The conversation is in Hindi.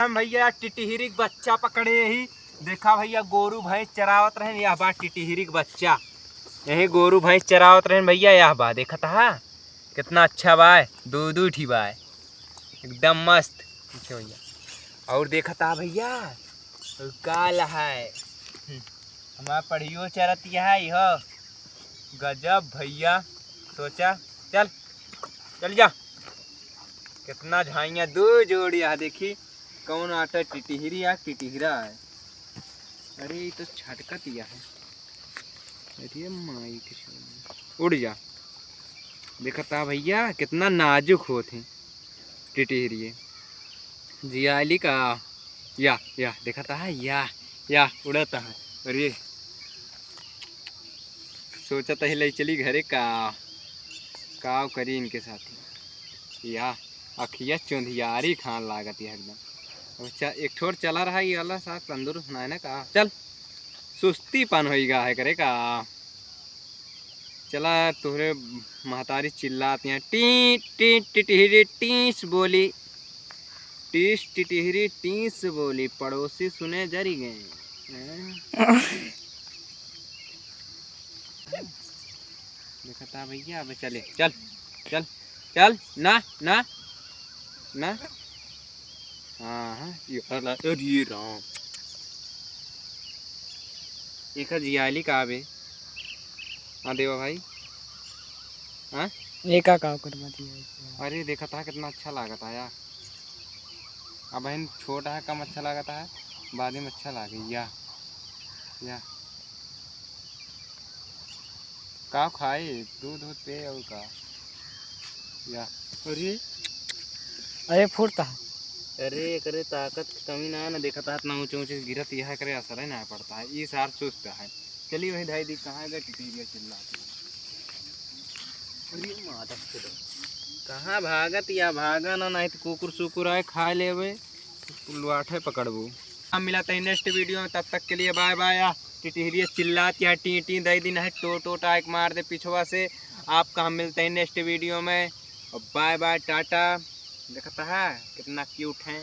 हम भैया टिटहिरी का बच्चा पकड़े ही। देखा भैया गोरू भैंस चरावत रहे, यह बा टिटहिरी का बच्चा। यही गोरू भैंस चरावत रहे भैया, यह बा देखा था कितना अच्छा बाय, दो ठी बाय एकदम मस्त भैया। और देखा था भैया काल है हमारा पढ़ियो चरत है गजब भैया। सोचा चल चल जा कितना झाइया दो जोड़िया देखी कौन आटा टिटहिरी या टिटहिरा है। अरे ये तो छटकत या है। अरे माई उड़ जा। देखा था भैया कितना नाजुक होते टिटहिरी जियाली का या देखा था या उड़ता है। अरे सोचा था ले चली घरे का करी इनके साथ या अखिया चौंधियारी खान लागत है एकदम। अच्छा एक ठोर चला रहा ये वाला साथ तंदुरुस्त ना है ना का चल सुस्ती पन होगा है करे का। चला तुहरे महतारी चिल्लाती हैं टी टी टिटहिरी टीस बोली, टीस टिटहिरी टीस बोली, पड़ोसी सुने जरी गए। देखा था भैया अब चले चल चल चल ना ना ना। हाँ ये राम एक जियाली का बे। हाँ देवा भाई हाँ एक का करवा दिया। अरे देखा था कितना अच्छा लगा था यार। अब बहन छोटा है कम अच्छा लगा था बाद में अच्छा लगे या का खाए दूध दूध पे और का या। अरे फुटता अरे करे ताकत की कमी ना देखा था इतना ऊंचे ऊंचे गिरत यह करे असर ही ना पड़ता है ये सार सुस्त है। चलिए वही ढाई दी कहाँ गए टिटहिरिया चिल्लाती कहाँ भागत या भागा ना नहीं तो कुकुर सुकुर आए खा ले लुआठे पकड़बू। हम मिला था नेक्स्ट वीडियो में, तब तक के लिए बाय बाय। टिटहिरिया चिल्लाती है टी टी दई दिन है टो टाइक मार दे पिछवा से। आपका हम मिलते हैं नेक्स्ट वीडियो में और बाय बाय टाटा। देखता है कितना क्यूट है।